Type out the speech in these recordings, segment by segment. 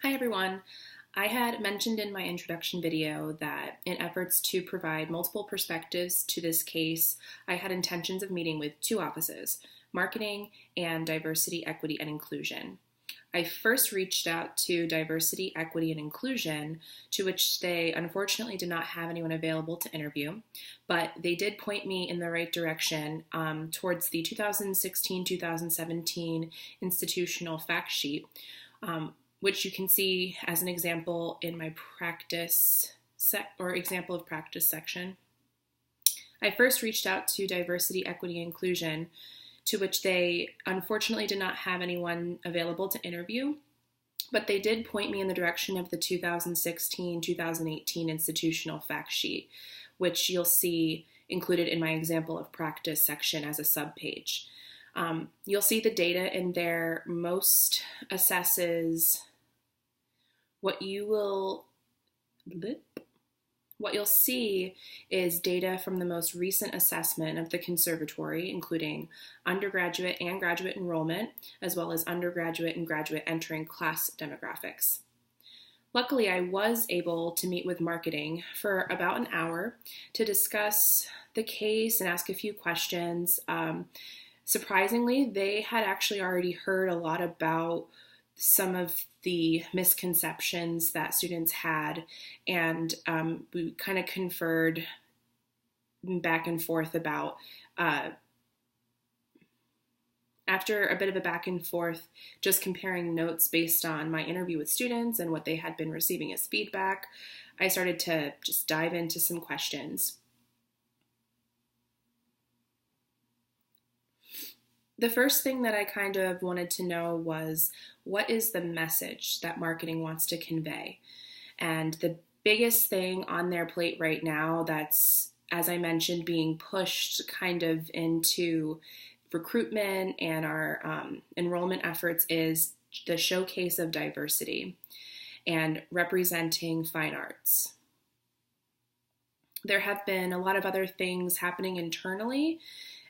Hi everyone. I had mentioned in my introduction video that in efforts to provide multiple perspectives to this case, I had intentions of meeting with two offices, marketing and diversity, equity, and inclusion. I first reached out to diversity, equity, and inclusion, to which they unfortunately did not have anyone available to interview, but they did point me in the right direction towards the 2016-2017 institutional fact sheet, which you can see as an example in my example of practice section. I first reached out to diversity, equity, and inclusion, to which they unfortunately did not have anyone available to interview, but they did point me in the direction of the 2016-2018 institutional fact sheet, which you'll see included in my example of practice section as a subpage. You'll see the data in there. Most assesses what you'll see is data from the most recent assessment of the conservatory, including undergraduate and graduate enrollment, as well as undergraduate and graduate entering class demographics. Luckily, I was able to meet with marketing for about an hour to discuss the case and ask a few questions. Surprisingly, they had actually already heard a lot about some of the misconceptions that students had, and we kind of conferred back and forth about, after a bit of a back and forth, just comparing notes based on my interview with students and what they had been receiving as feedback, I started to just dive into some questions. The first thing that I kind of wanted to know was, what is the message that marketing wants to convey? And the biggest thing on their plate right now that's, as I mentioned, being pushed kind of into recruitment and our enrollment efforts is the showcase of diversity and representing fine arts. There have been a lot of other things happening internally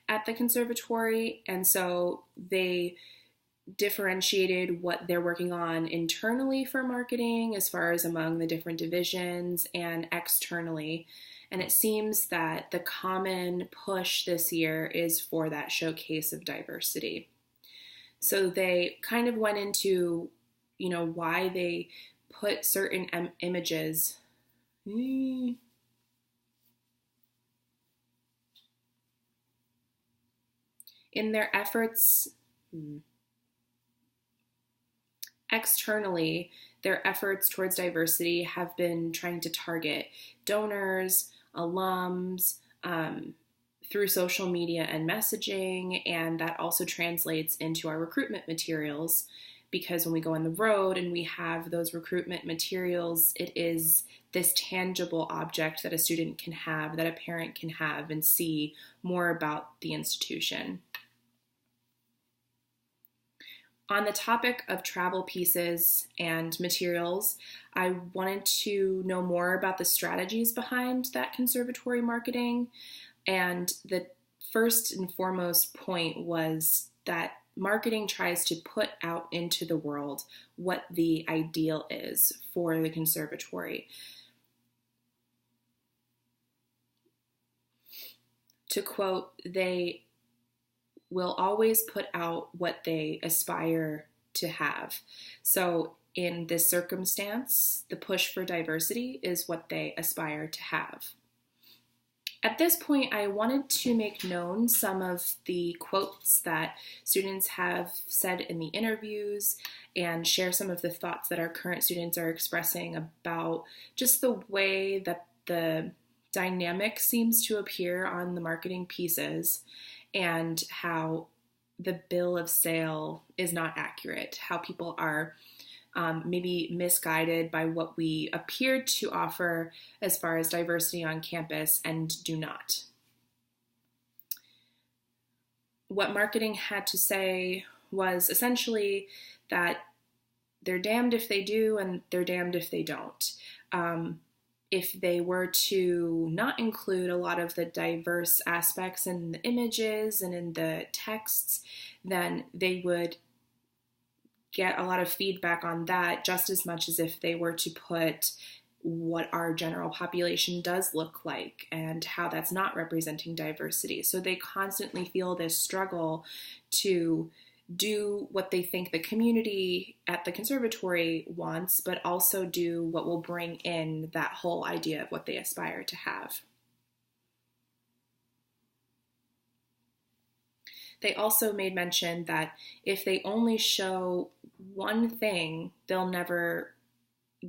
at the conservatory, and so they differentiated what they're working on internally for marketing as far as among the different divisions and externally. And it seems that the common push this year is for that showcase of diversity. So they kind of went into, why they put certain images. In their efforts externally, their efforts towards diversity have been trying to target donors, alums, through social media and messaging, and that also translates into our recruitment materials, because when we go on the road and we have those recruitment materials, it is this tangible object that a student can have, that a parent can have and see more about the institution. On the topic of travel pieces and materials, I wanted to know more about the strategies behind that conservatory marketing. And the first and foremost point was that marketing tries to put out into the world what the ideal is for the conservatory. To quote, they will always put out what they aspire to have. So in this circumstance, the push for diversity is what they aspire to have. At this point, I wanted to make known some of the quotes that students have said in the interviews and share some of the thoughts that our current students are expressing about just the way that the dynamic seems to appear on the marketing pieces, and how the bill of sale is not accurate, how people are maybe misguided by what we appear to offer as far as diversity on campus and do not. What marketing had to say was essentially that they're damned if they do and they're damned if they don't. If they were to not include a lot of the diverse aspects in the images and in the texts, then they would get a lot of feedback on that just as much as if they were to put what our general population does look like and how that's not representing diversity. So they constantly feel this struggle to do what they think the community at the conservatory wants, but also do what will bring in that whole idea of what they aspire to have. They also made mention that if they only show one thing, they'll never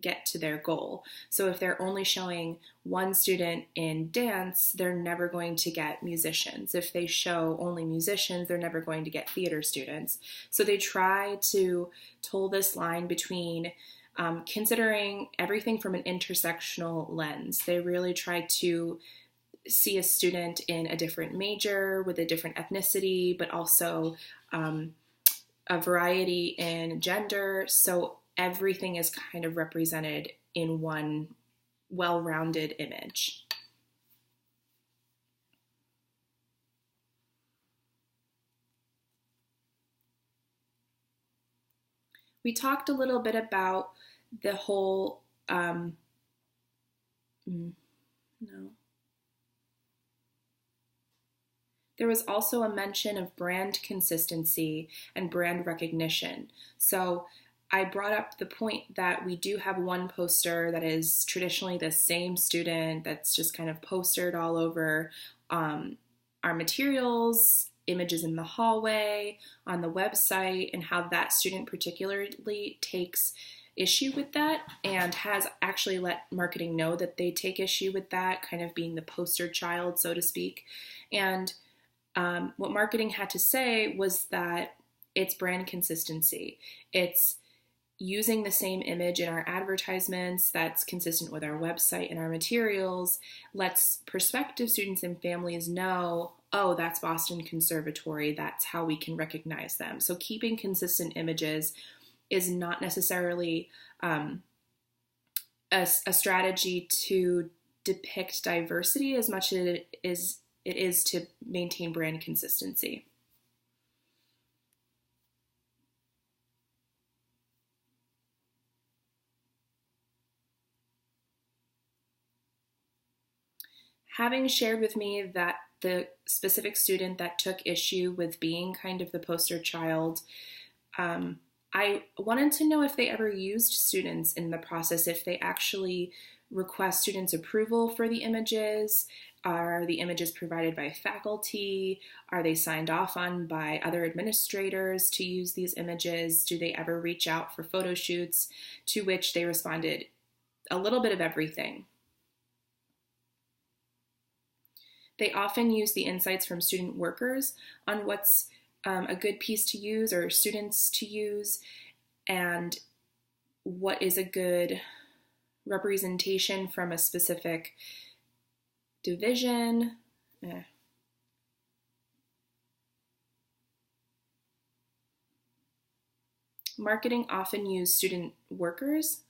get to their goal. So if they're only showing one student in dance, they're never going to get musicians. If they show only musicians, they're never going to get theater students. So they try to toe this line between considering everything from an intersectional lens. They really try to see a student in a different major with a different ethnicity, but also a variety in gender. So everything is kind of represented in one well-rounded image. We talked a little bit about the whole, There was also a mention of brand consistency and brand recognition. So I brought up the point that we do have one poster that is traditionally the same student that's just kind of postered all over our materials, images in the hallway, on the website, and how that student particularly takes issue with that and has actually let marketing know that they take issue with that, kind of being the poster child, so to speak. And what marketing had to say was that it's brand consistency. It's using the same image in our advertisements that's consistent with our website and our materials, lets prospective students and families know, oh, that's Boston Conservatory, that's how we can recognize them. So keeping consistent images is not necessarily a strategy to depict diversity as much as it is to maintain brand consistency. Having shared with me that the specific student that took issue with being kind of the poster child, I wanted to know if they ever used students in the process, if they actually request students' approval for the images. Are the images provided by faculty? Are they signed off on by other administrators to use these images? Do they ever reach out for photo shoots? To which they responded, a little bit of everything. They often use the insights from student workers on what's a good piece to use or students to use and what is a good representation from a specific division. Marketing often uses student workers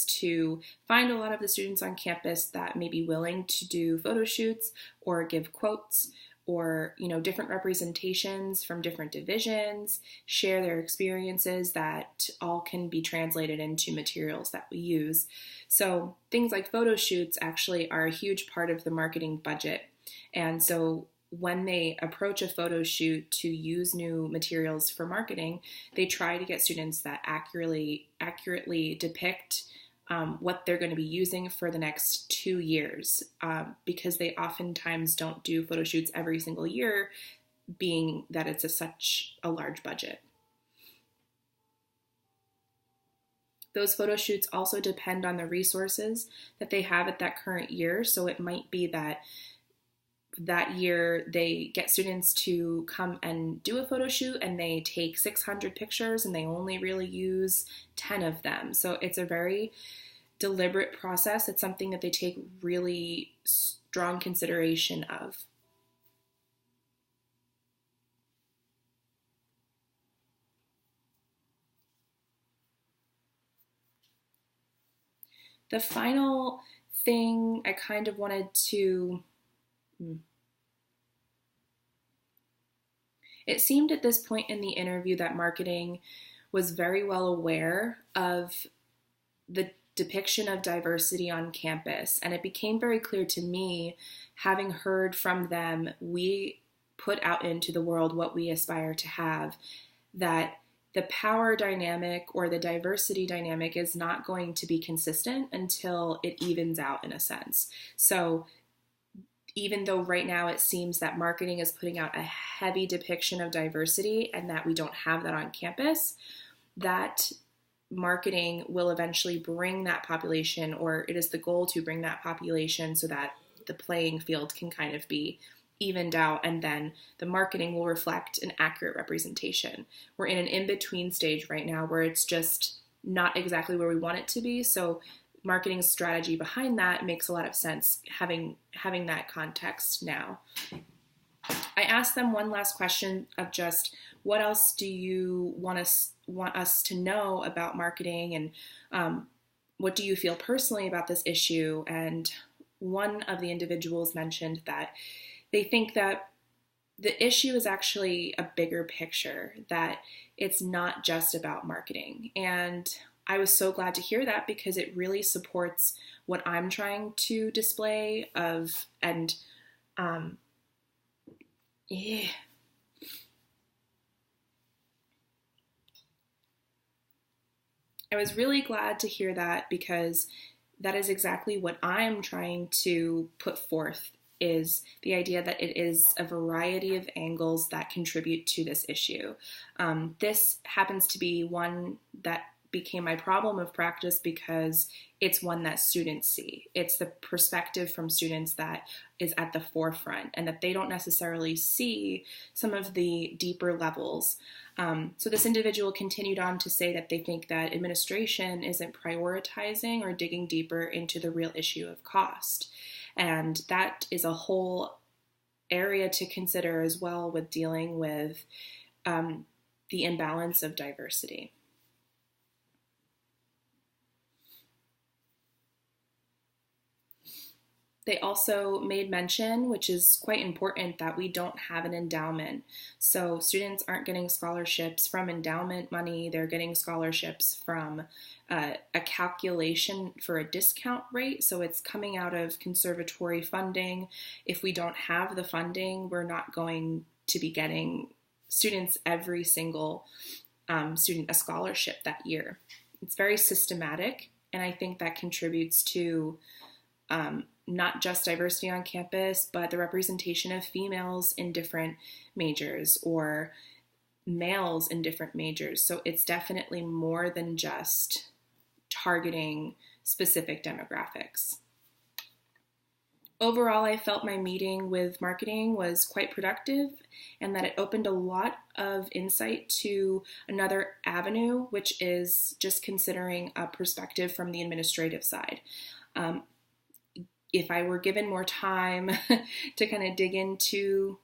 to find a lot of the students on campus that may be willing to do photo shoots or give quotes or different representations from different divisions, share their experiences that all can be translated into materials that we use. So things like photo shoots actually are a huge part of the marketing budget. And so when they approach a photo shoot to use new materials for marketing, they try to get students that accurately depict what they're going to be using for the next 2 years, because they oftentimes don't do photo shoots every single year, being that it's such a large budget. Those photo shoots also depend on the resources that they have at that current year. So it might be that year they get students to come and do a photo shoot and they take 600 pictures and they only really use 10 of them. So it's a very deliberate process. It's something that they take really strong consideration of. The final thing I kind of wanted to It seemed at this point in the interview that marketing was very well aware of the depiction of diversity on campus, and it became very clear to me, having heard from them, we put out into the world what we aspire to have, that the power dynamic or the diversity dynamic is not going to be consistent until it evens out in a sense. So even though right now it seems that marketing is putting out a heavy depiction of diversity and that we don't have that on campus, that marketing will eventually bring that population, or it is the goal to bring that population so that the playing field can kind of be evened out, and then the marketing will reflect an accurate representation. We're in an in-between stage right now where it's just not exactly where we want it to be. So marketing strategy behind that makes a lot of sense, having that context now. I asked them one last question of just, what else do you want us to know about marketing, and what do you feel personally about this issue? And one of the individuals mentioned that they think that the issue is actually a bigger picture, that it's not just about marketing. And I was so glad to hear that, because it really supports what I'm trying to display of, and yeah. I was really glad to hear that, because that is exactly what I'm trying to put forth, is the idea that it is a variety of angles that contribute to this issue. This happens to be one that became my problem of practice because it's one that students see. It's the perspective from students that is at the forefront, and that they don't necessarily see some of the deeper levels. So this individual continued on to say that they think that administration isn't prioritizing or digging deeper into the real issue of cost. And that is a whole area to consider as well with dealing with the imbalance of diversity. They also made mention, which is quite important, that we don't have an endowment. So students aren't getting scholarships from endowment money. They're getting scholarships from a calculation for a discount rate. So it's coming out of conservatory funding. If we don't have the funding, we're not going to be getting students, every single student, a scholarship that year. It's very systematic, and I think that contributes to not just diversity on campus, but the representation of females in different majors or males in different majors. So it's definitely more than just targeting specific demographics. Overall, I felt my meeting with marketing was quite productive, and that it opened a lot of insight to another avenue, which is just considering a perspective from the administrative side. If I were given more time to kind of dig into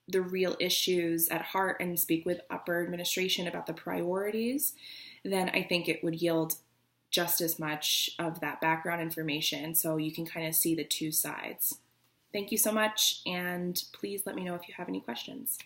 the real issues at heart and speak with upper administration about the priorities, then I think it would yield just as much of that background information, so you can kind of see the two sides. Thank you so much, and please let me know if you have any questions.